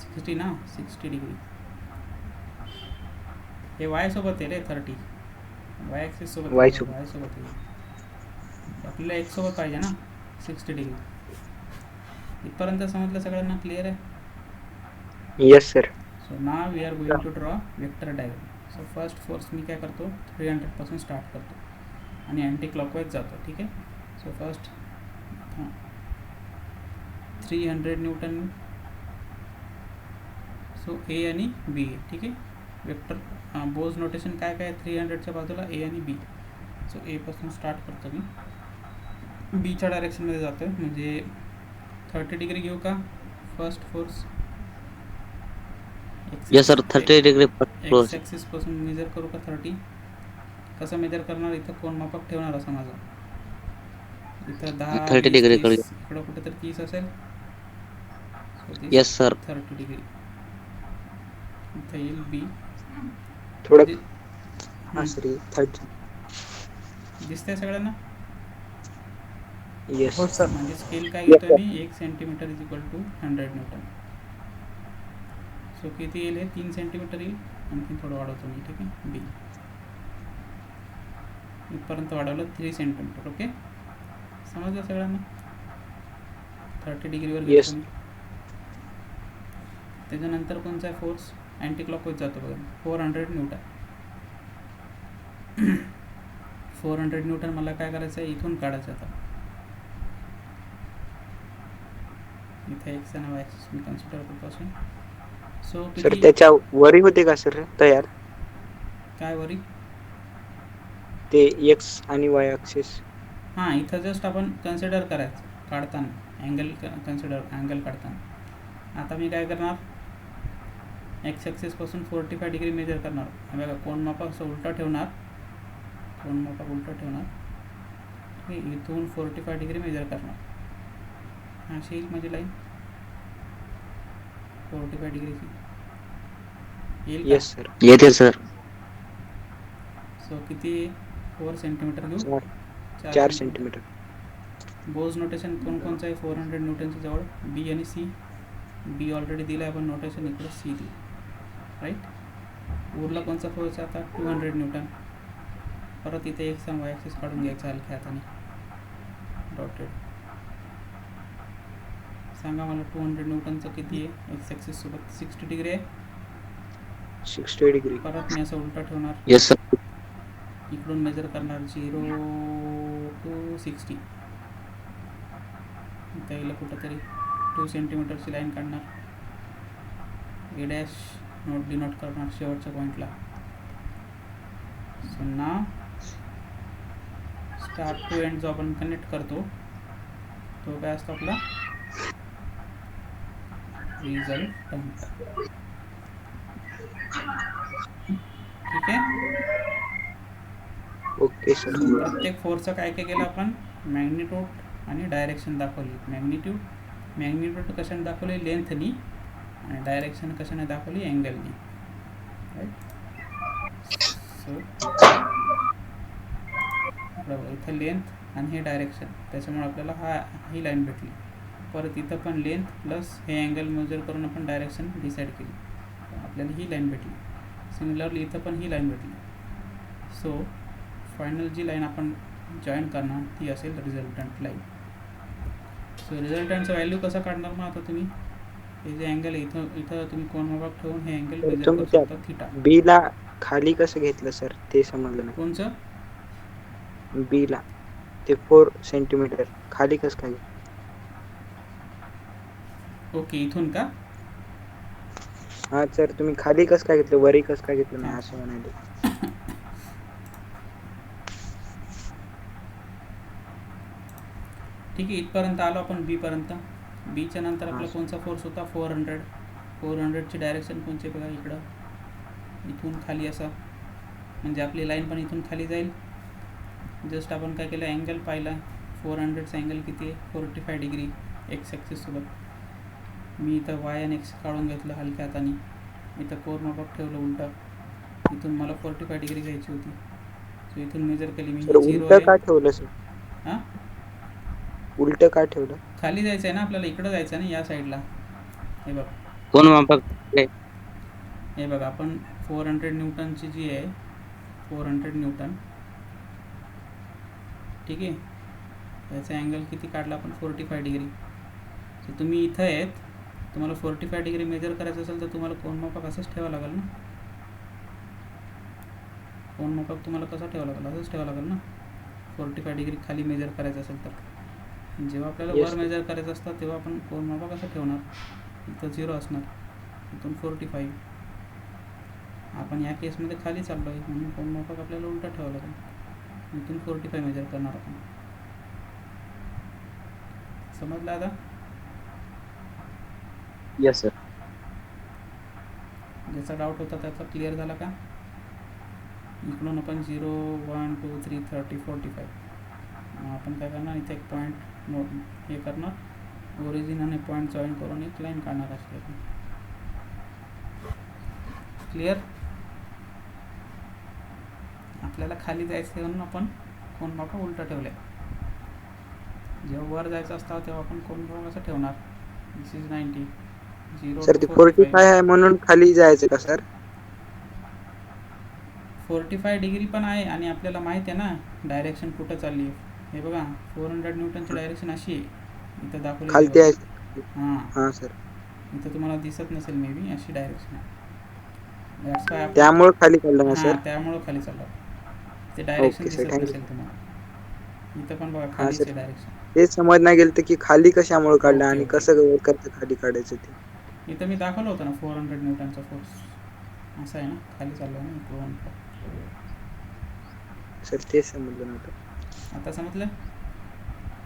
60 ना 60 डिग्री. हे वाय सोबत आहे रे 30. वाय ॲक्सिस सोबत Y वाय सोबत. सोबत आहे. आपल्याला एक्स सोबत पाहिजे ना 60 डिग्री. इथपर्यंत समजलं सगळ्यांना. क्लिअर आहे. Yes sir. So now we are going to draw vector diagram. So first force मी काय करतो 300 पासून स्टार्ट करतो आणि अँटी क्लॉकवाईज जातो. ठीक आहे. So first 300 Newton. सो ए आणि बी आहे. ठीक आहे. वेक्टर बोज नोटेशन काय काय 300च्या बाजूला ए आणि बी. सो ए पासून स्टार्ट करतो मी. बीच्या डायरेक्शनमध्ये जातो म्हणजे 30 डिग्री घेऊ का first force. Yes sir 30 degree x axis पासून मेजर करू का 30. कसं मेजर करणार. इथं कोण मापक ठेवणार असा माझा. इथं 10 30 डिग्री करू. इकडं कुठेतरी 30 असेल. Yes sir. 30 डिग्री इथं येईल बी. थोडं हां सर 30. दिसतंय सगळ्यांना. येस. हो सर. म्हणजे स्केल काय घेतोय मी 1 centimetre is equal to 100 newton. So किती येईल हे 3 सेंटीमीटर येईल. आणखी थोडं वाढवतो मी. ठीक आहे. बी इथपर्यंत वाढवलं 3 सेंटीमीटर. ओके. समजलं सगळ्यांना. 30 डिग्रीवर Yes. घेतो मी. त्याच्यानंतर कोणचा आहे फोर्स अँटी क्लॉकवाईज जातो बघा 400 न्यूटन. 400 न्यूटन मला काय करायचं आहे इथून काढायचं आता. इथे एक्स आणि वाय ॲक्सिस मी कन्सिडर करतो असून. सो सर किती त्याच्या वरी होते का सर तयार काय वरी. ते एक्स आणि वाय ॲक्सिस. हां इथं जस्ट आपण कन्सिडर करायचं काढताना अँगल अँगल काढताना. आता मी काय करणार एक्स ॲक्सिसपासून 45 डिग्री मेजर करणार. हे बघा कोण मापक असं उलटा ठेवणार. कोण मापक उलटा ठेवणार. हे इथून 45 डिग्री मेजर करणार. अशी येईल माझी लाईन 45 डिग्रीची येईल का. Yes sir. येते सर. सो किती 4 सेंटीमीटर घेऊ. 4 सेंटीमीटर. बोज नोटेशन कोणकोणचं आहे 400 न्यूटनच्या जवळ? बी आणि सी. बी ऑलरेडी दिलं आहे आपण नोटेशन, इकडे सी दिली, राईट. उरला कोणचा फोर्स आता 200 न्यूटन. परत इथे एक वाय ॲक्सिस काढून घ्यायचा हलक्या हाताने डॉटेड. सांगा मला 200 न्यूटनचं किती आहे? एक्स ॲक्सिस सोबत 60 डिग्री आहे. 60 डिग्री. परत मी असं उलटा ठेवणार, Yes, sir. इकडून मेजर करणार 0 to 60. इथं येईल कुठंतरी 2 सेंटीमीटरची लाईन काढणार. ए डॅश नोट डिनोट करणार शेवटच्या पॉईंटला. So now start to end जो आपण कनेक्ट करतो तो काय असतो आपला रिझल्टंट. ठीक आहे. Okay sir. प्रत्येक फोर्सचं काय काय केलं आपण? मॅग्निट्यूड आणि डायरेक्शन दाखवली. मॅग्निट्यूड कशाने दाखवली? लेंथनी. आणि डायरेक्शन कशाने दाखवली? अँगलनी, राईट. सो बरोबर इथं लेंथ आणि हे डायरेक्शन, त्याच्यामुळे आपल्याला ही लाईन भेटली. परत इथं पण लेंथ प्लस हे अँगल मेजर करून आपण डायरेक्शन डिसाईड केली, आपल्याला ही लाईन भेटली. सिमिलरली इथं पण ही लाईन भेटली. सो फायनल जी लाईन आपण जॉईन करणार ती असेल रिझल्टंट लाईन. सो रिझल्टंटचं व्हॅल्यू कसं काढणार मग आता तुम्ही? हे जे अँगल इथं तुम्ही कोन विभाग ठेवून हे अँगल मेजर करू शकता थिटा. बी ला खाली कसं घेतलं सर ते समजलं नाही. कोणचं? बी ला ते 4 सेंटीमीटर खाली कसं काय? ओके, इथून का? हा सर, तुम्ही खाली कसं काय घेतलं, वरी कसं काय घेतलं नाही असं म्हणाले. ठीक आहे, इथपर्यंत आलो आपण बी पर्यंत. बीच्या नंतर आपला कोणचा फोर्स होता? 400. 400ची डायरेक्शन कोणची बघा इकडं, इथून खाली असा, म्हणजे आपली लाईन पण इथून खाली जाईल. जस्ट आपण काय केलं, अँगल पाहिला. 400चा अँगल किती आहे? 45 डिग्री एक्स ॲक्सिससोबत. मी इथं वाय आणि एक्स काढून घेतलं हलक्या हाताने. इथं कोन विभाग ठेवलं उलटं. इथून मला 45 डिग्री घ्यायची होती. सो इथून मेजर केली मी. उलट का ठेवलं सर? हां, उलट का ठेवलं? खाली जायचं आहे ना आपल्याला, इकडं जायचं आहे ना या साईडला. हे बघ, कोण मापक? हे बघा, आपण 400 न्यूटनची जी आहे 400 न्यूटन, ठीक आहे, त्याचा अँगल किती काढला आपण? 45 डिग्री. तर तुम्ही इथं आहेत, तुम्हाला 45 डिग्री मेजर करायचं असेल तर तुम्हाला कोन मापक असंच ठेवावं लागेल ना. कोन मापक तुम्हाला कसं ठेवावं लागेल? असंच ठेवावं लागेल ना. 45 डिग्री खाली मेजर करायचं असेल तर. जेव्हा आपल्याला वर मेजर करायचं असतं तेव्हा आपण कोन मापक कसं ठेवणार? इथं 0 असणार, इथून 45. आपण या केसमध्ये खाली चाललो आहे म्हणून कोन मापक आपल्याला उलटा ठेवावं लागेल. इथून 45 मेजर करणार आपण. समजलं आता? Yes, sir. ज्याचा डाऊट होता त्याचा क्लिअर झाला का? इकडून आपण 0 1 2 3 30 45. आपण काय करणार, इथे एक पॉईंट नोट हे करणार, ओरिजिन आणि पॉईंट जॉईन करून एक लाईन काढणार असते. क्लिअर? आपल्याला खाली जायचं म्हणून आपण कोन मापक उलटा ठेवलं आहे. जेव्हा वर जायचं असतं तेव्हा आपण कोन मापक असं ठेवणार. दिस इज 90. 0 सर ते 45 आहे म्हणून खाली जायचं का सर? 45 डिग्री पण आहे आणि आपल्याला माहिती आहे ना डायरेक्शन कुठं चालली आहे. हे बघा, 400 न्यूटनची डायरेक्शन अशी आहे, इथं दाखवली खालती आहे. हां, हा सर, इथं तुम्हाला दिसत नसेल मे बी, अशी डायरेक्शन आहे. दॅट्स वाय आपण, त्यामुळे खाली काढलं ना हां, सर. त्यामुळं खाली चाललं. ते डायरेक्शन ओके सर, दिसत थँक्यू. नसेल तुम्हाला. इथं पण बघा हा खालीच सर, आहे डायरेक्शन. ते समज नाही गेलं की खाली कशामुळे काढलं ओके, आणि ओके. कसं करतं खाली काढायचं ते. इथं मी दाखवलं होतं ना 400 न्यूटनचा फोर्स असा आहे ना, खाली चाललो आहे ना इकडून. सर तेच समजलं नव्हतं. आता समजलं?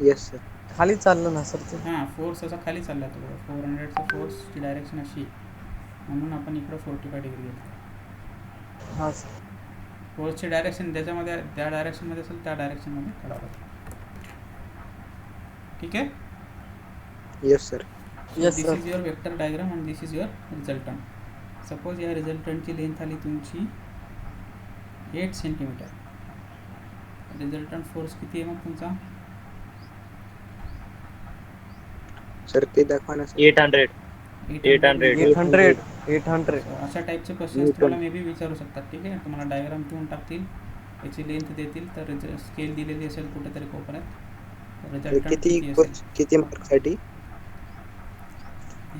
Yes sir. खाली चाललं ना सर ते. हां, फोर्स असा खाली चालला आहे. बघा 400चा फोर्सची डायरेक्शन अशी आहे. म्हणून आपण इकडं 45 डिग्री घेतलं. हा सर. फोर्सची डायरेक्शन ज्याच्यामध्ये त्या डायरेक्शनमध्ये असेल त्या डायरेक्शनमध्ये काढावं लागतं. ठीक आहे. Yes sir. Yes this sir. Is your vector diagram and this is your resultant. Suppose या रिझल्टंटची लेंथ आली तुमची 8 सेंटीमीटर. रिझल्टंट फोर्स किती आहे मग तुमचा? सर ते दाखवा ना सर. 800. 800. 800. 800. So, अशा टाईपचे क्वेश्चन्स तुम्हाला मे बी विचारू शकतात. ठीक आहे, तुम्हाला डायग्राम देऊन टाकतील, याची लेंथ देतील, तर स्केल दिलेली असेल कुठेतरी कोपऱ्यात, रिझल्टंट किती किती असेल. किती मार्क साठी?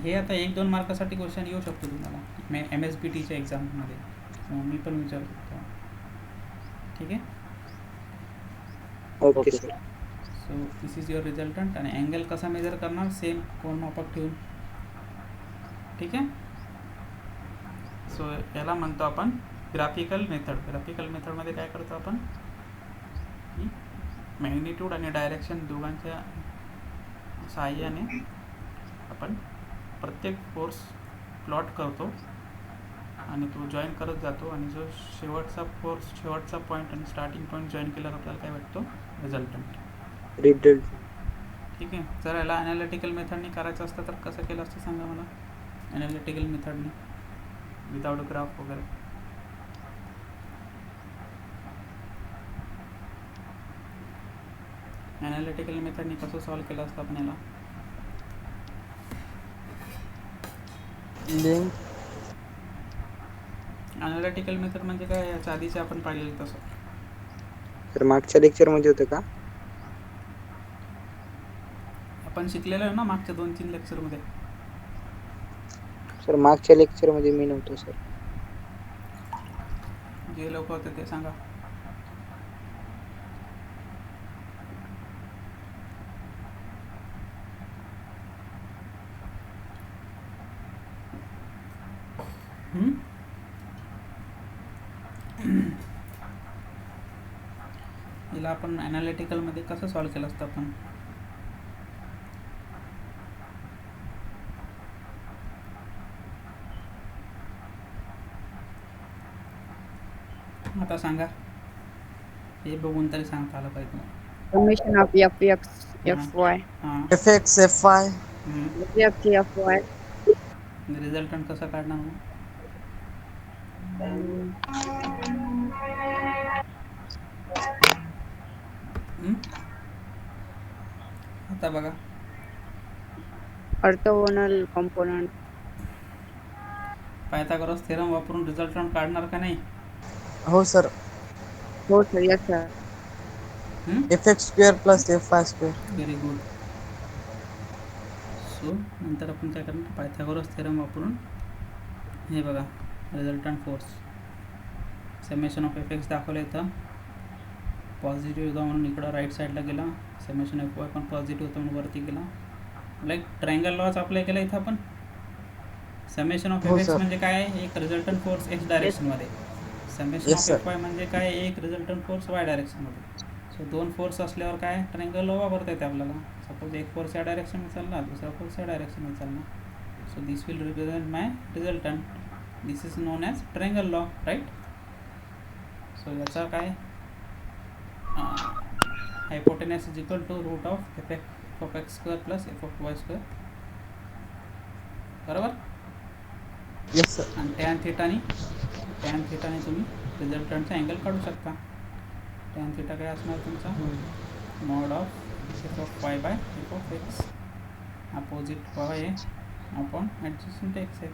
हे आता 1-2 मार्कासाठी क्वेश्चन येऊ शकतो तुम्हाला MSBTच्या एक्झाममध्ये, मी पण विचारू शकतो. ठीक आहे. Okay sir. So this is your resultant. आणि अँगल कसा मेजर करणार? सेम कोण मापक ठेवून. ठीक आहे. सो याला म्हणतो आपण ग्राफिकल मेथड. ग्राफिकल मेथडमध्ये काय करतो आपण, मॅग्निट्यूड आणि डायरेक्शन दोघांच्या सहाय्याने आपण प्रत्येक फोर्स प्लॉट करतो आणि तो जॉईन करत जातो, आणि जो शेवटचा फोर्स, शेवटचा पॉईंट आणि स्टार्टिंग पॉईंट जॉईन केल्यावर आपल्याला काय भेटतो? रिझल्टंट. ठीक आहे. जर याला ॲनालिटिकल मेथडनी करायचं असतं तर कसं केलं असतं सांगा मला, ॲनालिटिकल मेथडनी विदाउट ग्राफ वगैरे. ॲनालिटिकल मेथडनी कसं सॉल्व केलं असतं आपण याला? ॲनालिटिकल मेथड म्हणजे काय, याच्या आधीचे आपण पाहिलेलं तसं. सर मागच्या लेक्चर मध्ये होतं का? आपण शिकलेलं आहे ना मागच्या 2-3 लेक्चरमध्ये. सर मागच्या लेक्चर मध्ये मी नव्हतो सर. जे लोक होते ते सांगा. याला आपण ॲनालिटिकलमध्ये कसं सॉल्व केलं असतं आपण? आता सांगा, हे बघून तरी सांगता आलं पाहिजे तुम्हाला. Summation of fx fy हां. FX FY. ft fy resultant कसं काढणार मग? आता बघा, orthogonal component. पायथागोरस थेरम वापरून रिझल्टंट काढणार का नाही? हो सर. हो sir, yes sir. FX square plus FY square. Very good. So नंतर आपण काय करणार, पायथागोरस थेरम वापरून हे बघा resultant force summation of FX दाखवलं इथं. पॉझिटिव्ह होता म्हणून इकडं राईट साईडला गेला, समेशन ऑफ वाय पण पॉझिटिव्ह होतं म्हणून वरती गेला. लाईक ट्रायंगल लॉज अप्लाय केला इथं आपण. समेशन ऑफ हो FX सर. म्हणजे काय, एक रिझल्टंट फोर्स x डायरेक्शनमध्ये. Summation Yes, of sir. FY म्हणजे काय, एक रिझल्टंट फोर्स y डायरेक्शनमध्ये. सो 2 फोर्स असल्यावर काय ट्रायंगल लॉ वापरता येते आपल्याला. सपोज एक फोर्स या डायरेक्शनमध्ये चालला, दुसरा फोर्स या डायरेक्शनमध्ये चालला. So this will represent my resultant. This is known as triangle law, right. So याचा काय, hypotenuse is equal to root of f of x square plus f of y square, बरोबर. Yes sir. आणि टॅन थिटाने तुम्ही रिझल्टंटचा अँगल काढू शकता. टॅन थिटा काय असणार तुमचा, mod of f of y by f of x. Opposite y आहे अपॉन ॲडजस्टंट x आहे.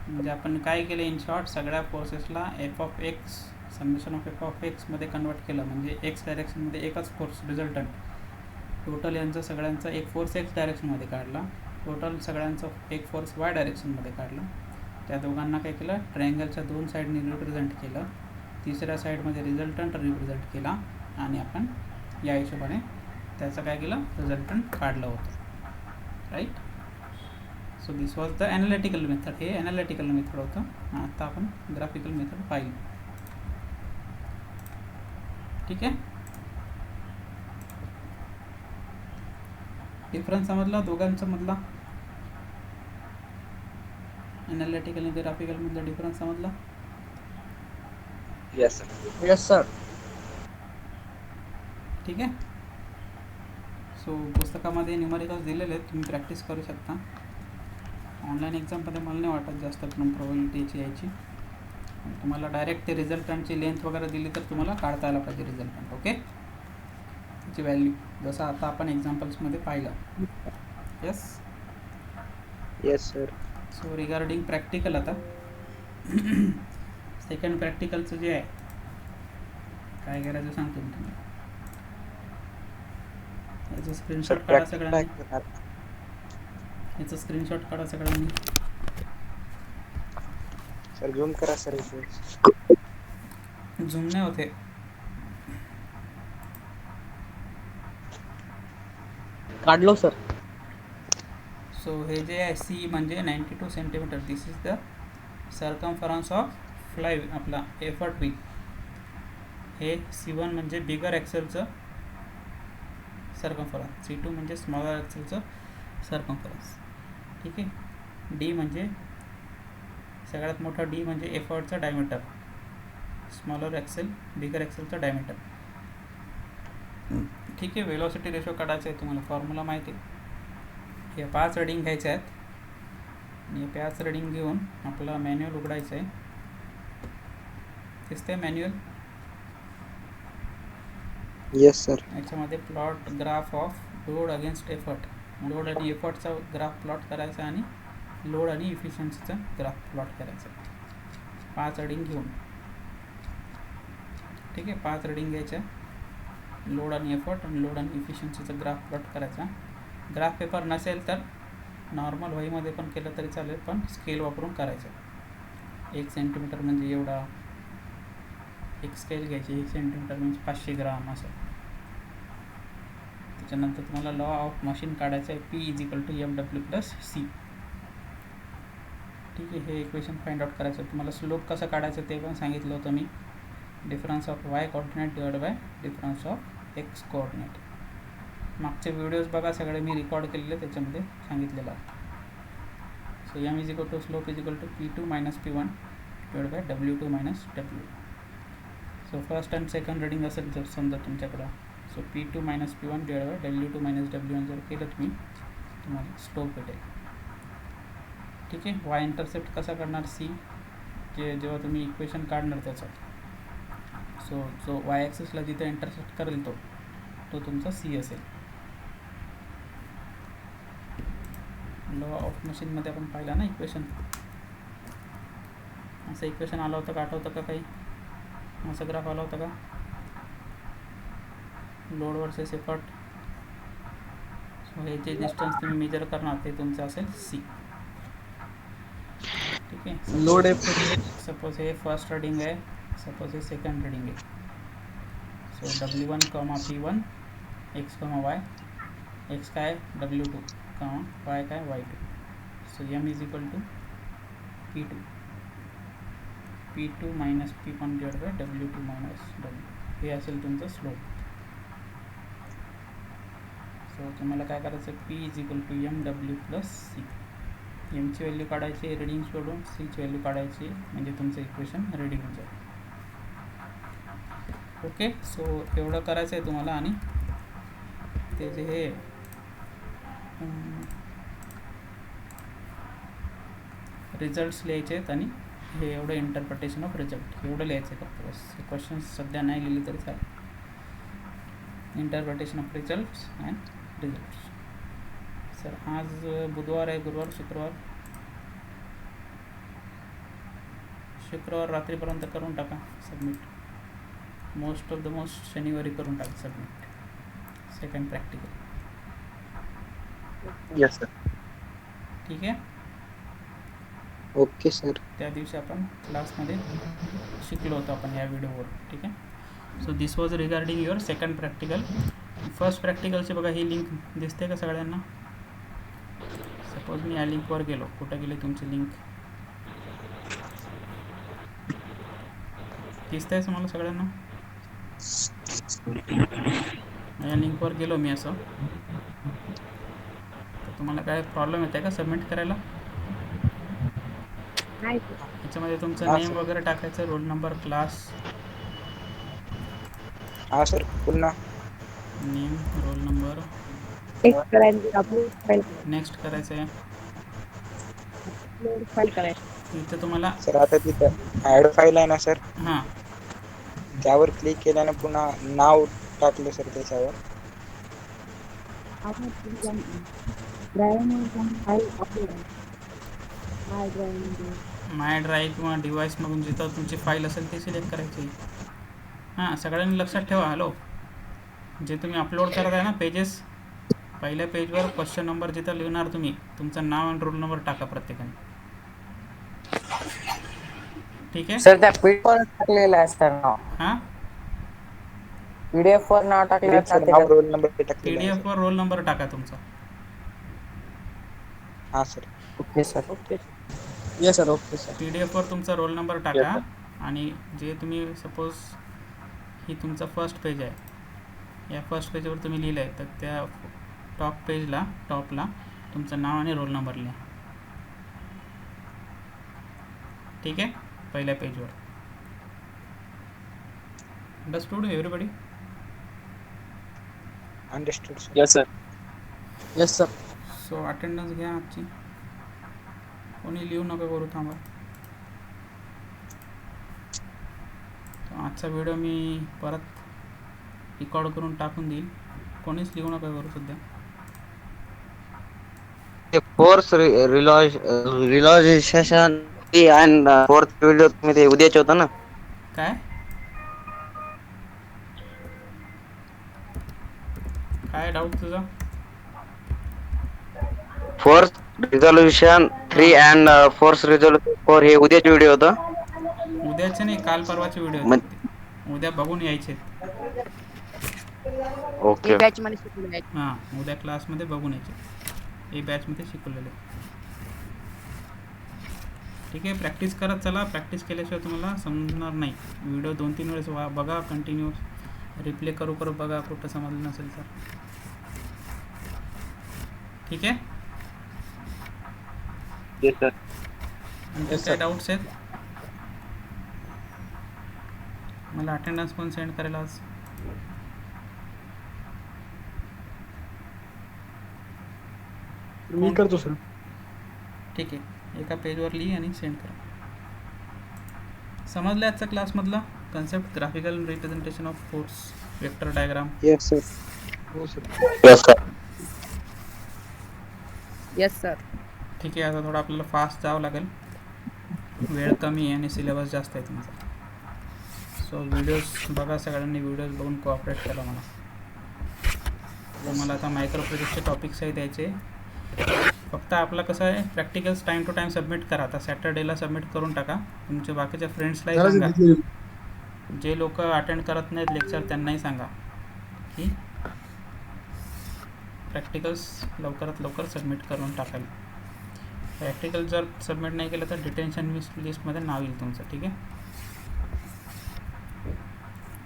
म्हणजे आपण काय केलं, इन शॉर्ट सगळ्या फोर्सेसला f of x, summation of f of x मध्ये कन्वर्ट केलं. म्हणजे x डायरेक्शनमध्ये एकच फोर्स रिझल्टंट. टोटल यांचा सगळ्यांचा एक फोर्स x डायरेक्शनमध्ये काढला, टोटल सगळ्यांचा एक फोर्स y डायरेक्शनमध्ये काढला. त्या दोघांना काय केलं, ट्रायंगलच्या 2 साईडने रिप्रेझेंट केलं. तिसऱ्या साईडमध्ये रिझल्टंट रिप्रेझेंट केला आणि आपण या हिशोबाने त्याचं काय केलं, रिझल्टंट काढलं होतं, right. So this was the analytical method. हे ॲनालिटिकल मेथड होतं. आता आपण ग्राफिकल मेथड पाहिली. ठीक आहे. डिफरन्स समजला दोघांचा मधला, ॲनालिटिकल आणि ग्राफिकल मधला डिफरन्स समजला? Yes sir. Yes sir. ठीक आहे. सो पुस्तकामध्ये न्यूमरिकल्स दिलेले आहेत, तुम्ही प्रॅक्टिस करू शकता. ऑनलाईन एक्झाममध्ये मला नाही वाटत जास्त पण प्रोबॅबिलिटीची यायची. तुम्हाला डायरेक्ट ते रिझल्टंटची लेंथ वगैरे दिली तर तुम्हाला काढता आला पाहिजे रिझल्टंट. ओके, त्याची व्हॅल्यू जसं आता आपण एक्झाम्पल्समध्ये पाहिलं. Yes. Yes sir. So regarding practical आता सेकंड प्रॅक्टिकलचं जे आहे काय करायचं सांगतो मी तुम्हाला. याचं स्क्रीनशॉट काढा सगळ्यांनी. याचं स्क्रीनशॉट काढा सगळ्यांनी. सर झूम करा सर इथे. झूम नाही होते. काढलो सर. सो हे जे आहे सी म्हणजे 92 centimetre. This is the circumference of fly आपला एफर्ट व्हील. हे C1 म्हणजे बिगर ॲक्सेलचं सर्कमफरन्स, C2 म्हणजे स्मॉलर ॲक्सेलचं सर्कमफरन्स. ठीक आहे. डी म्हणजे सगळ्यात मोठा डी म्हणजे एफर्टचा डायमीटर, स्मॉलर ॲक्सेल बिगर ॲक्सेलचा डायमीटर. ठीक आहे. वेलोसिटी रेशो काढायचा आहे तुम्हाला, फॉर्म्युला माहिती आहे. हे 5 रीडिंग घ्यायचे आहेत आणि 5 रीडिंग घेऊन आपला मॅन्युअल उघडायचं आहे. दिसतंय मॅन्युअल. Yes sir. याच्यामध्ये plot graph of load against effort, load आणि एफर्टचा ग्राफ प्लॉट करायचा आणि लोड आणि इफिशियन्सीचा ग्राफ प्लॉट करायचा. 5 रीडिंग घेऊन. ठीक आहे. 5 रीडिंग घ्यायच्या, लोड आणि एफर्ट आणि लोड आणि इफिशियन्सीचा ग्राफ प्लॉट करायचा. ग्राफ पेपर नसेल तर नॉर्मल वहीमध्ये पण केलं तरी चालेल, पण स्केल वापरून करायचं. 1 सेंटीमीटर म्हणजे एवढा, एक स्केल घ्यायची. 1 सेंटीमीटर म्हणजे 500 ग्राम असं. त्याच्यानंतर तुम्हाला लॉ ऑफ मशीन काढायचं आहे. P = mw + c. ठीक आहे. हे इक्वेशन फाइंड आउट करायचं. तुम्हाला स्लोप कसं काढायचं ते पण सांगितलं होतं मी. Difference of y coordinate divide by difference of x coordinate. मागचे व्हिडिओज बघा सगळे, मी रेकॉर्ड केलेले, त्याच्यामध्ये सांगितलेलं आहे. So m slope P2 - P1 divide by W2 - W. So first and second reading असेल जर समजा तुमच्याकडं, so P2 - P1 divide by W2 - W जर केलं तुम्ही, तुम्हाला स्लोप भेटेल. ठीक आहे. वाय इंटरसेप्ट कसा करणार, C जेव्हा तुम्ही इक्वेशन काढणार त्याचं. सो जो वाय ॲक्सिसला जिथे इंटरसेप्ट करेल तो तुमचा C असेल. लॉ ऑफ मशीनमध्ये आपण पाहिला ना इक्वेशन. असं इक्वेशन आलं होतं का, आठवतं का काही? असं ग्राफ आला होता का? Load versus effort. सो हे जे डिस्टन्स तुम्ही मेजर करणार ते तुमचं असेल C. ठीक आहे. Load effort. सपोज हे फर्स्ट रीडिंग आहे, सपोज हे सेकंड रीडिंग आहे. So W1, P1, x, y. x काय, W2, y काय, y2. So m = P2. P2 - P1 divide by W2 - W. हे असेल तुमचं स्लोप. सो तुम्हाला काय करायचं, P = mw + c. एमची व्हॅल्यू काढायची रीडिंग सोडून, सीची व्हॅल्यू काढायची, म्हणजे तुमचं इक्वेशन रेडी होऊन जाईल. ओके. सो एवढं करायचं आहे तुम्हाला. आणि ते जे हे रिझल्ट्स लिहायचे आहेत आणि हे एवढं इंटरप्रिटेशन ऑफ रिझल्ट एवढं लिहायचं आहे फक्त बस. क्वेश्चन्स सध्या नाही लिहिली तरी चालेल. Interpretation of results and results. Sir आज बुधवार आहे, गुरुवार, शुक्रवार रात्रीपर्यंत करून टाका submit. Most of the most शनिवारी करून टाका submit second practical. Yes sir. ठीक आहे. Okay sir. त्या दिवशी आपण क्लासमध्ये शिकलो होतो आपण या व्हिडिओवर. ठीक आहे. So this was regarding your second practical. First प्रॅक्टिकलची बघा ही लिंक दिसते का सगळ्यांना? सपोज मी या लिंकवर गेलो, कुठं गेली तुमची लिंक? दिसतंय मला सगळ्यांना? या लिंकवर गेलो मी असं, तर तुम्हाला काय प्रॉब्लेम येते का सबमिट करायला? नाही. याच्यामध्ये तुमचं नेम वगैरे टाकायचं, रोल नंबर, क्लास. हा सर पुन्हा नेम, रोल नंबर. टेक्स्ट करायचं, अपलोड फाईल नेक्स्ट करायचं आहे. करायचं. इथे तुम्हाला सर आता तिथं ऍड फाईल आहे ना सर, हां त्यावर क्लिक केल्यानं पुन्हा नाव टाकलं सर त्याच्यावर. आपण ड्राईव्ह मध्ये फाईल अपलोड आहे. माय ड्राईव्ह मध्ये माय ड्राईव्ह किंवा डिव्हाइसमधून जिथं तुमची फाईल असेल ते सिलेक्ट करायची. हां सगळ्यांनी लक्षात ठेवा. हॅलो, जे तुम्ही अपलोड करत आहे ना पेजेस, पहिल्या पेजवर क्वेश्चन नंबर जिथं लिहिणार तुम्ही तुमचं नाव आणि रोल नंबर टाका प्रत्येकाने. ठीक आहे. सर त्या पीडीएफ वर टाकलेलं आहे सर नाव. हां पीडीएफ वर नाव टाकलेलं सर आहे नाव का? रोल नंबर टाकलेला पी डी आहे सर. एफवर रोल नंबर टाका तुमचा. हा sir. Okay sir. Okay. Yes sir. Okay sir. P D एफवर तुमचा रोल नंबर टाका. आणि जे तुम्ही सपोज ही तुमचा फर्स्ट पेज आहे, या फर्स्ट पेजवर तुम्ही लिहिलं आहे तर त्या टॉप पेजला टॉपला तुमचं नाव आणि रोल नंबर लिहा. ठीक आहे, पहिल्या पेजवर. Understood everybody? Understood sir. Yes sir. Yes sir. So attendance घ्या आजची. कोणी लिहू नका करू, थांबा. तर आजचा व्हिडिओ मी परत रेकॉर्ड करून टाकून देईल. कोणीच लिहू नका करू सध्या. फोर्स रिलॉजेशन अँड फोर्थ व्हिडिओ तुम्ही ते उद्याचे होता ना. काय काय डाऊट तुझा? Force resolution 3 and force resolution 4 हे उद्याचे व्हिडिओ होतं. उद्याचे नाही, काल परवाचे व्हिडिओ मग- होते. उद्या बघून यायचे. ओके. बॅच मध्ये शिकवलं आहे. हां उद्या क्लासमध्ये बघून यायचे. ए बॅचमध्ये शिकवलेले. ठीक आहे, प्रॅक्टिस करत चला. प्रॅक्टिस केल्याशिवाय तुम्हाला समजणार नाही. व्हिडिओ 2-3 वेळेस बघा कंटिन्यू. रिप्ले करू बघा, कुठं समजलं नसेल तर. ठीक आहे. Yes sir. आणखी काय डाऊट्स आहेत? मला अटेंडन्स पण सेंड करेल आज. मी करतो सर. ठीक आहे, एका पेजवर लिही आणि सेंड करा. समजलं आजच्या क्लासमधला concept? Graphical representation of force vector diagram. Yes sir. हो sir. Yes, sir. Yes sir. ठीक आहे, आता थोडं आपल्याला फास्ट जावं लागेल. वेळ कमी आहे आणि सिलेबस जास्त आहे तुमचा. सो व्हिडिओज बघा, सगळ्यांनी व्हिडिओज बघून कोऑपरेट करा मला. तुम्हाला आता मायक्रो प्रोजेक्टचे टॉपिक्सही द्यायचे. फक्त आपलं कसं आहे, practicals time to time submit करा. आता सॅटर्डेला सबमिट करून टाका. तुमच्या बाकीच्या फ्रेंड्सलाही सांगा. जे लोक अटेंड करत नाहीत लेक्चर त्यांनाही सांगा की प्रॅक्टिकल्स लवकरात लवकर सबमिट करून टाकाल. प्रॅक्टिकल जर सबमिट नाही केलं तर डिटेन्शन लिस्टमध्ये नाव येईल तुमचं. ठीक आहे.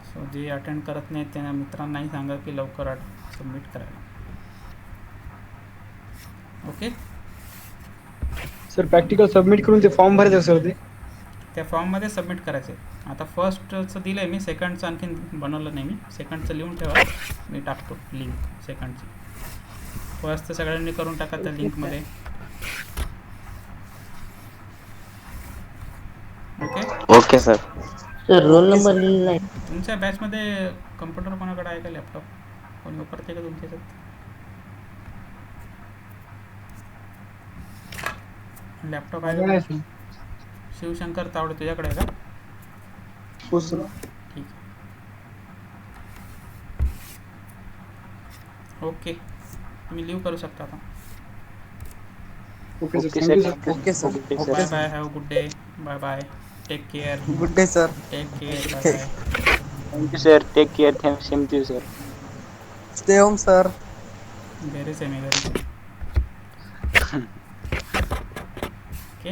सो जे अटेंड करत नाहीत त्यांना मित्रांनाही सांगा की लवकर सबमिट करायला. ओके. सर प्रॅक्टिकल सबमिट करून ते फॉर्म भरायचं सर ते. त्या फॉर्ममध्ये सबमिट करायचं आहे. आता फर्स्टचं दिलं आहे मी, सेकंडचं आणखीन बनवलं नाही मी. सेकंडचं लिहून ठेवा, मी टाकतो लिंक सेकंडची. फर्स्टचं सगळ्यांनी करून टाका त्या लिंकमध्ये. Okay. Okay sir. Roll number लिहिलेला आहे. तुमच्या बॅचमध्ये कम्प्युटर कोणाकडे आहे का, लॅपटॉप कोणी वापरते का तुमच्या ह्याच्यात? लॅपटॉप आहे का? शिवशंकर तावडे तुझ्याकडे आहे का? हो सर. ठीक आहे. ओके, तुम्ही लिव्ह करू शकता आता. Okay sir. Okay thank you sir. Sir. Okay sir. Bye bye, have good day. Bye bye, take care. Good day sir. Take care. Bye bye. Thank you sir. Take care. Same to you sir. Stay home sir. घरीच आहे मी, घरीच आहे. ओके.